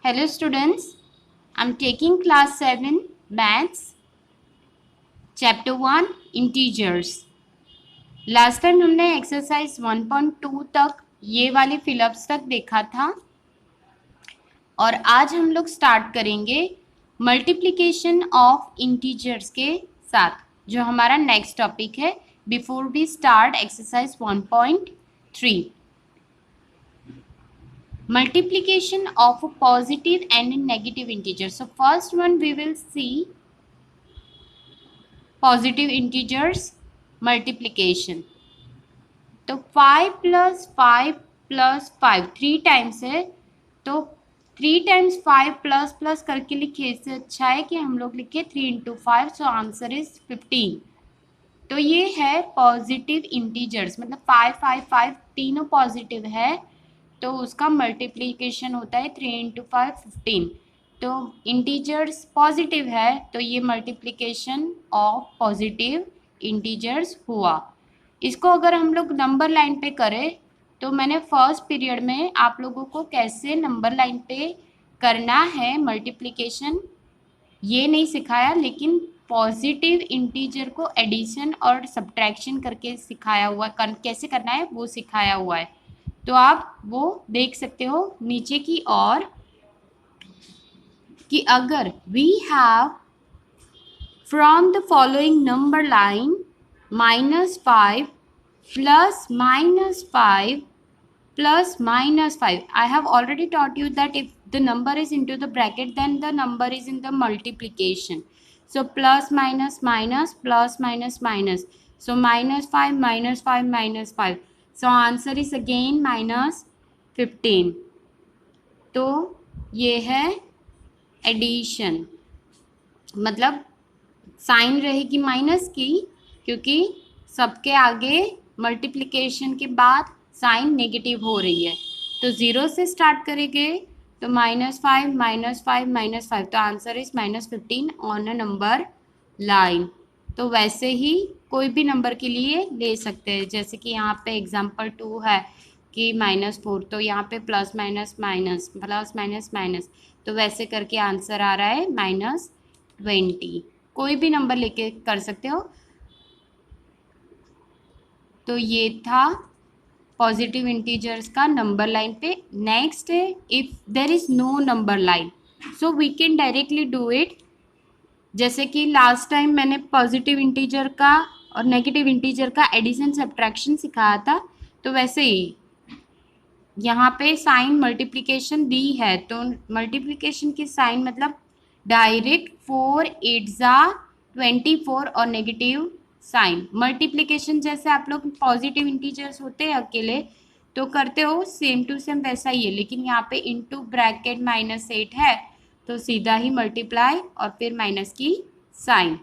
Hello students, I'm taking class 7 maths chapter 1 integers. Last time हमने exercise 1.2 तक ये वाले फिलअप्स तक देखा था और आज हम लोग स्टार्ट करेंगे मल्टीप्लिकेशन ऑफ इंटीजर्स के साथ जो हमारा नेक्स्ट टॉपिक है before we start exercise 1.3. Multiplication of a positive and a negative integer. So first one we will see positive integers multiplication. तो 5 plus 5 plus 5 3 टाइम्स है, तो 3 टाइम्स 5 प्लस प्लस करके लिखे, इससे अच्छा है कि हम लोग लिखे 3 इंटू 5. So answer is 15. तो ये है पॉजिटिव इंटीजर्स, मतलब 5 5 5 तीनों पॉजिटिव है तो उसका मल्टीप्लिकेशन होता है 3 इंटू 5 15. तो इंटीजर्स पॉजिटिव है तो ये मल्टीप्लिकेशन ऑफ पॉजिटिव इंटीजर्स हुआ. इसको अगर हम लोग नंबर लाइन पे करें तो मैंने फर्स्ट पीरियड में आप लोगों को कैसे नंबर लाइन पे करना है मल्टीप्लिकेशन ये नहीं सिखाया, लेकिन पॉजिटिव इंटीजर को एडिशन और सब्ट्रैक्शन करके सिखाया हुआ, कैसे करना है वो सिखाया हुआ है. तो आप वो देख सकते हो नीचे की ओर कि अगर we have from the following number line -5 plus -5 plus -5. I have already taught you that if the number is into the bracket then the number is in the multiplication. So plus minus minus plus minus minus. So -5 -5 -5. So answer is again -15. तो ये है addition, मतलब sign रहेगी minus की क्योंकि सबके आगे multiplication के बाद साइन नेगेटिव हो रही है. तो 0 से स्टार्ट करेंगे तो -5 -5 -5. तो answer is -15 on a number line. तो वैसे ही कोई भी नंबर के लिए ले सकते हैं, जैसे कि यहाँ पे एग्जांपल 2 है कि -4, तो यहाँ पे plus minus minus plus minus minus, तो वैसे करके आंसर आ रहा है -20. कोई भी नंबर लेके कर सकते हो. तो ये था पॉजिटिव इंटीजर्स का नंबर लाइन पे. नेक्स्ट है if there is no number line so we can directly do it. जैसे कि लास्ट टाइम मैंने पॉजिटिव इंटीजर का और नेगेटिव इंटीजर का एडिशन सब्ट्रैक्शन सिखाया था, तो वैसे ही यहाँ पे साइन मल्टीप्लिकेशन दी है तो मल्टीप्लिकेशन की साइन मतलब डायरेक्ट 4 8 जा 24 और नेगेटिव साइन. मल्टीप्लिकेशन जैसे आप लोग पॉजिटिव इंटीजर्स होते हैं अकेले तो करते हो सेम टू सेम वैसा ही है, लेकिन यहाँ पे इनटू ब्रैकेट -8 है तो सीधा ही मल्टीप्लाई और फिर माइनस की साइन.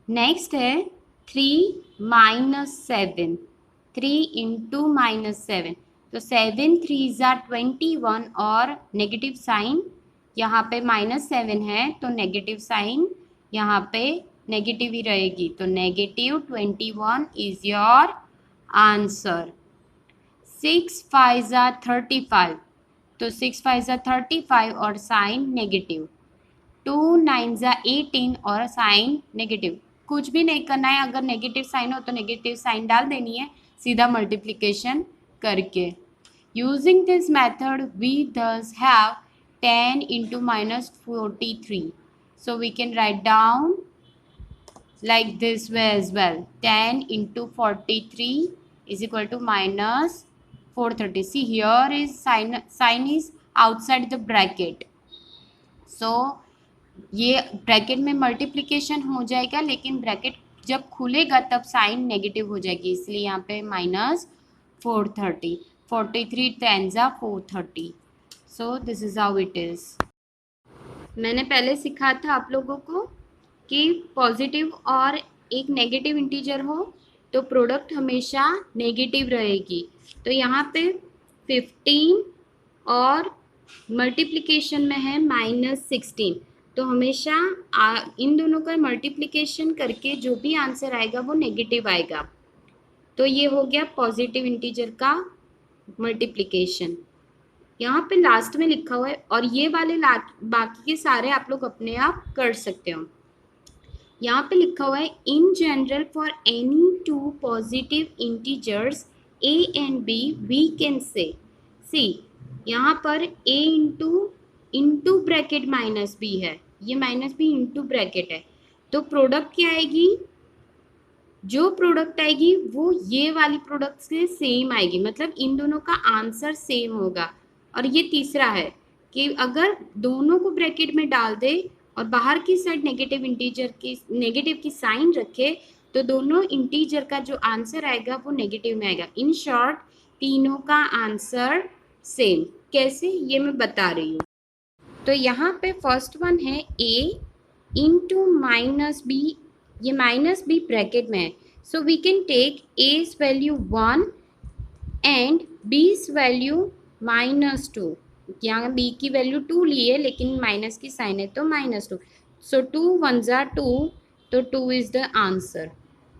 नेक्स्ट है 3 - 7. 3 इंटू -7, तो 7 3 जा 21 और नेगेटिव साइन यहाँ पे -7 है तो नेगेटिव साइन यहाँ पे नेगेटिव ही रहेगी. तो -21 इज योर आंसर. 6 5 जा 35, तो 6 5 जा 35 और साइन नेगेटिव. 2 9 जा 18 और साइन नेगेटिव. कुछ भी नहीं करना है, अगर नेगेटिव साइन हो तो नेगेटिव साइन डाल देनी है सीधा मल्टीप्लिकेशन करके. Using this method we thus have 10 into -43. So we can write down like this way as well. 10 into 43 is equal to -430. See here is sign is outside the bracket. So ये bracket में multiplication हो जाएगा, लेकिन bracket जब खुलेगा तब sign negative हो जाएगी, इसलिए यहाँ पे -430. 43 10 जा 430. So this is how it is. मैंने पहले सिखाया था आप लोगों को कि पॉजिटिव और एक नेगेटिव इंटीजर हो तो प्रोडक्ट हमेशा नेगेटिव रहेगी. तो यहाँ पे 15 और मल्टीप्लिकेशन में है -16, तो हमेशा इन दोनों का मल्टीप्लिकेशन करके जो भी आंसर आएगा वो नेगेटिव आएगा. तो ये हो गया पॉजिटिव इंटीजर का मल्टीप्लिकेशन. यहाँ पे लास्ट में लिखा हुआ है, और ये वाले बाकी के सारे आप लोग अपने आप कर सकते हो। यहाँ पे लिखा हुआ है in general for any two positive integers a and b we can say, see यहाँ पर a into bracket minus b है, ये माइनस बी इंटू ब्रैकेट है, तो प्रोडक्ट क्या आएगी, जो प्रोडक्ट आएगी वो ये वाली प्रोडक्ट से सेम आएगी, मतलब इन दोनों का आंसर सेम होगा। और ये तीसरा है कि अगर दोनों को ब्रैकेट में डाल दे और बाहर की साइड नेगेटिव की साइन रखे, तो दोनों इंटीजर का जो आंसर आएगा वो नेगेटिव में आएगा। इन शॉर्ट तीनों का आंसर सेम। कैसे, ये मैं बता रही हूँ। तो यहाँ पे फर्स्ट वन है a इंटू माइनस बी, ये माइनस बी ब्रैकेट में है, so we can take a's value 1 and b's value -2। यहाँ b की वैल्यू 2 ली है लेकिन माइनस की साइन है तो -2, सो 2 1 जार 2, तो 2 is the answer.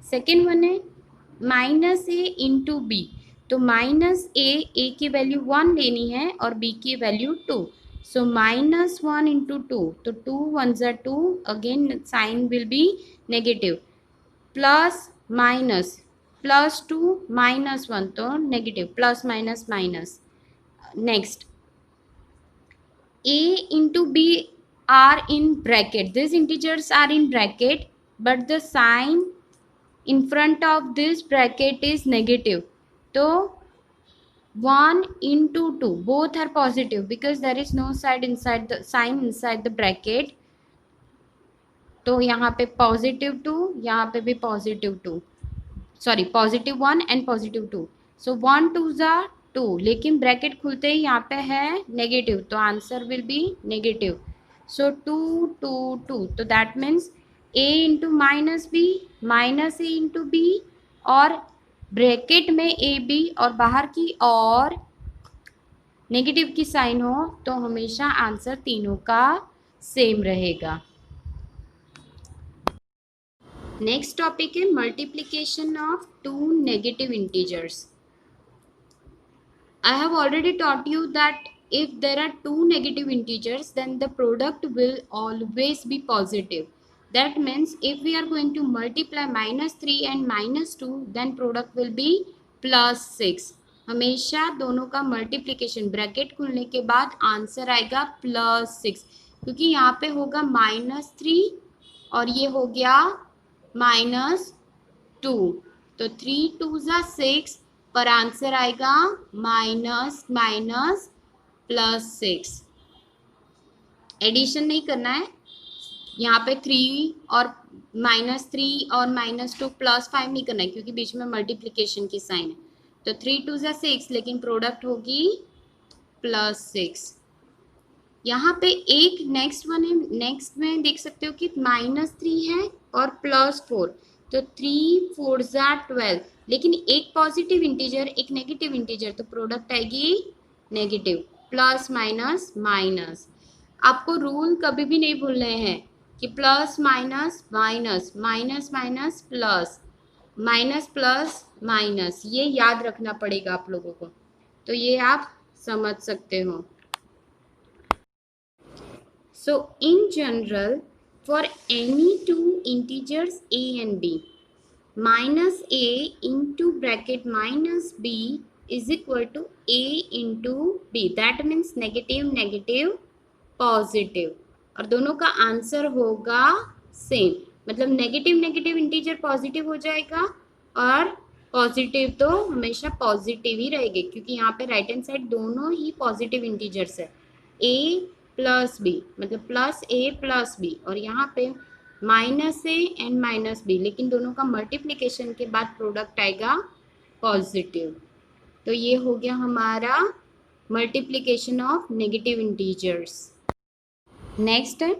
Second one है माइनस ए इंटू बी, तो माइनस ए की वैल्यू 1 लेनी है और b की वैल्यू 2, so -1 into 2, तो 2 1s are 2, again sign will be negative, plus minus +2 -1, तो negative, plus minus minus। next a into b are in bracket, these integers are in bracket but the sign in front of this bracket is negative, तो 1 into 2 both are positive because there is no sign inside the bracket, तो यहाँ पे +2, यहाँ पे भी +2, sorry +1 and +2, सो 1 2 ज़ा 2, लेकिन bracket खुलते ही यहाँ पे है नेगेटिव, तो answer will be negative, so 2 2 2, तो that means a into minus B minus A into B, और ब्रैकेट में ए बी और बाहर की और नेगेटिव की साइन हो तो हमेशा आंसर तीनों का सेम रहेगा। नेक्स्ट टॉपिक है multiplication of two negative integers. I have already taught you that if there are two negative integers then the product will always be positive. That means if we are going to multiply -3 and -2 then product will be +6। हमेशा दोनों का multiplication bracket खुलने के बाद answer आएगा +6, क्योंकि यहाँ पे होगा -3 और ये हो गया -2, तो 3 2 ज़ा 6, पर आंसर आएगा -+6। एडिशन नहीं करना है, यहाँ पे 3 और -3 और -2 +5 नहीं करना है क्योंकि बीच में मल्टीप्लिकेशन की साइन है, तो 3 2 ज़ा 6, लेकिन प्रोडक्ट होगी +6। यहाँ पे एक नेक्स्ट वन है, नेक्स्ट में देख सकते हो कि -3 है और +4, तो 3 4 ज़ा 12, लेकिन एक पॉजिटिव इंटीजर एक नेगेटिव इंटीजर, तो प्रोडक्ट आएगी नेगेटिव, प्लस माइनस माइनस। आपको रूल कभी भी नहीं भूलने हैं कि plus minus minus, minus minus plus, minus plus minus, ये याद रखना पड़ेगा आप लोगों को, तो ये आप समझ सकते हो। So in general for any two integers a and b, minus a into bracket minus b is equal to a into b, that means negative negative positive, और दोनों का आंसर होगा सेम, मतलब नेगेटिव नेगेटिव इंटीजर पॉजिटिव हो जाएगा और positive तो हमेशा पॉजिटिव ही रहेगी, क्योंकि यहाँ पे राइट हैंड साइड दोनों ही पॉजिटिव इंटीजर्स है, a प्लस बी मतलब +a+b, और यहाँ पे -a एंड -b, लेकिन दोनों का मल्टीप्लिकेशन के बाद प्रोडक्ट आएगा पॉजिटिव। तो ये हो गया हमारा multiplication of negative integers. Next है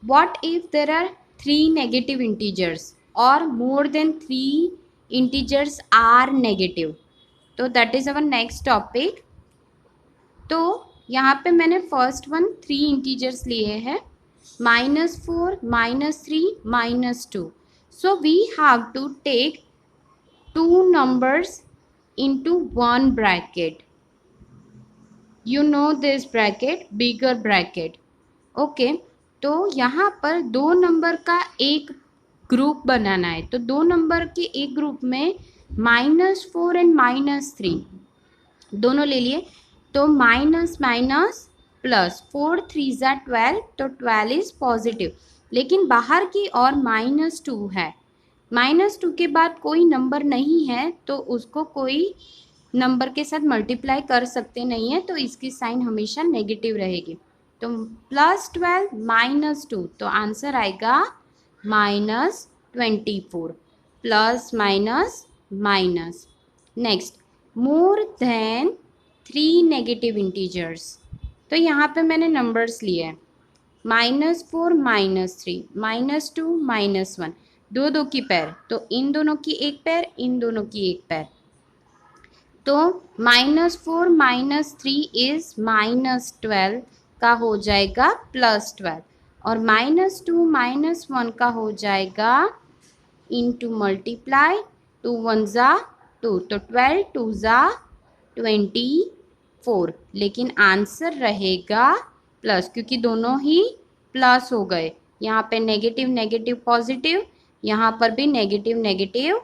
what if there are 3 negative integers or more than 3 integers are negative, तो that is our next topic। तो यहाँ पे मैंने फर्स्ट वन 3 इंटीजर्स लिए हैं, -4 -3 -2, so we have to take 2 numbers into one bracket, you know this bracket, bigger bracket. Okay, तो यहाँ पर दो नंबर का एक ग्रुप बनाना है, तो दो नंबर के एक ग्रुप में -4 एंड -3 दोनों ले लिए, तो माइनस माइनस प्लस, 4 3 ज़ा 12, तो 12 इज पॉजिटिव। लेकिन बाहर की ओर -2 है, -2 के बाद कोई नंबर नहीं है तो उसको कोई नंबर के साथ मल्टीप्लाई कर सकते नहीं है, तो इसकी साइन हमेशा नेगेटिव रहेगी। तो +12 -2, तो आंसर आएगा -24, plus minus minus. Next, more than 3 negative integers, तो यहाँ पे मैंने नंबर्स लिए हैं -4 -3 -2 -1, दो दो की पैर, तो इन दोनों की एक पैर, इन दोनों की एक पैर, तो -4 -3 इज -12 का हो जाएगा +12, और -2 -1 का हो जाएगा इंटू मल्टीप्लाई, 2 1 ज़ा 2, तो 12 2 ज़ा 24, लेकिन आंसर रहेगा प्लस, क्योंकि दोनों ही प्लस हो गए। यहाँ पे नेगेटिव नेगेटिव पॉजिटिव, यहाँ पर भी नेगेटिव नेगेटिव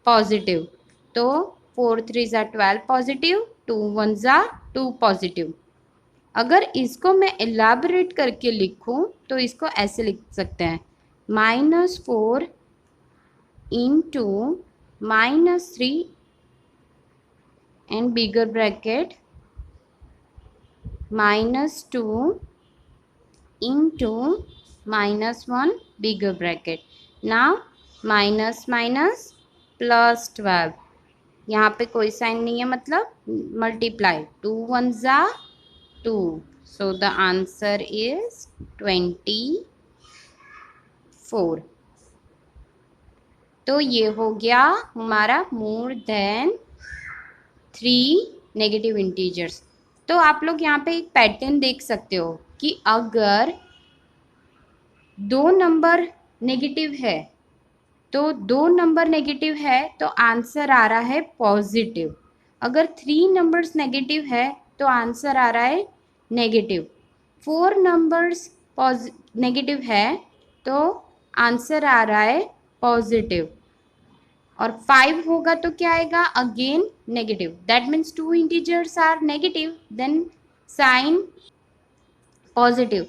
पॉजिटिव, तो 4 3 ज़ा 12 पॉजिटिव, 2 1 ज़ा 2 पॉजिटिव। अगर इसको मैं एलाबोरेट करके लिखूं तो इसको ऐसे लिख सकते हैं, -4 into -3 and bigger bracket -2 into -1 bigger bracket. Now minus minus +12, यहाँ पे कोई साइन नहीं है, मतलब मल्टीप्लाई, 2 1 ज़ा 2, so the answer is 24। तो ये हो गया हमारा मोर देन 3 नेगेटिव इंटीजर्स। तो आप लोग यहाँ पे एक पैटर्न देख सकते हो कि अगर दो नंबर नेगेटिव है, तो दो नंबर नेगेटिव है तो आंसर आ रहा है पॉजिटिव। अगर 3 नंबर्स नेगेटिव है तो आंसर आ रहा है नेगेटिव। 4 नंबर्स नेगेटिव है तो आंसर आ रहा है पॉजिटिव, और 5 होगा तो क्या आएगा, again negative. That means 2 integers are negative, then sign positive.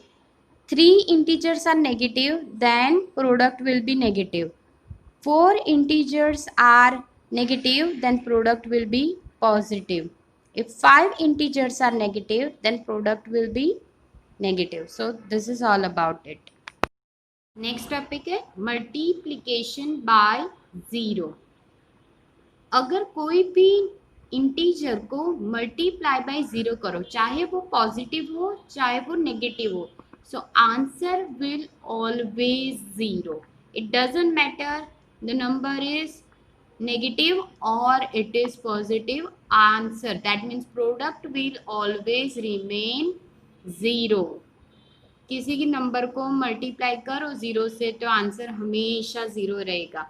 3 integers are negative, then product will be negative. 4 integers are negative, then product will be positive. If 5 integers are negative, then product will be negative. So this is all about it. Next topic है multiplication by 0। अगर कोई भी integer को multiply by 0 करो, चाहे वो positive हो चाहे वो नेगेटिव हो, so answer will always 0. It doesn't matter the number is negative or it is positive, answer, that means product will always remain 0। किसी की नंबर को मल्टीप्लाई करो 0 से तो आंसर हमेशा 0 रहेगा।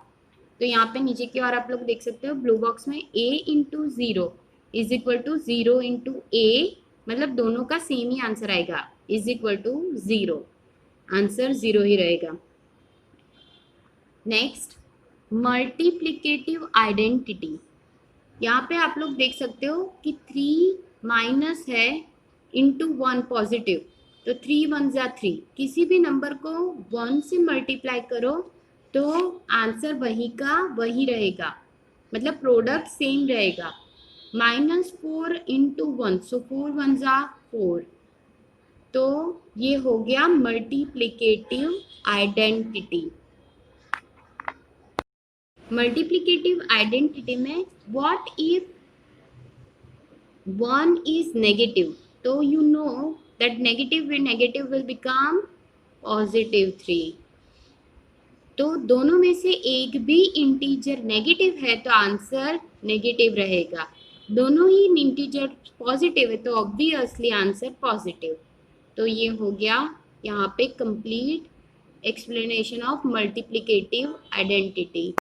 तो यहाँ पे नीचे की ओर आप लोग देख सकते हो ब्लू बॉक्स में a into 0 is equal to 0 into a, मतलब दोनों का सेम ही आंसर आएगा, इज इक्वल टू 0, आंसर 0 ही रहेगा। Next, multiplicative identity. यहाँ पे आप लोग देख सकते हो कि 3 माइनस है इंटू 1 पॉजिटिव, तो 3 1 ज़ा 3, किसी भी नंबर को 1 से मल्टीप्लाई करो तो आंसर वही का वही रहेगा, मतलब प्रोडक्ट सेम रहेगा। -4 इंटू 1, सो 4 1 ज़ा 4, तो ये हो गया मल्टीप्लिकेटिव आइडेंटिटी। मल्टीप्लिकेटिव आइडेंटिटी में व्हाट इफ 1 is negative, तो you know that negative with negative will become +3। तो दोनों में से एक भी इंटीजर नेगेटिव है तो आंसर नेगेटिव रहेगा, दोनों ही इंटीजर पॉजिटिव है तो ऑब्वियसली आंसर पॉजिटिव। तो ये हो गया यहाँ पे complete explanation of multiplicative identity.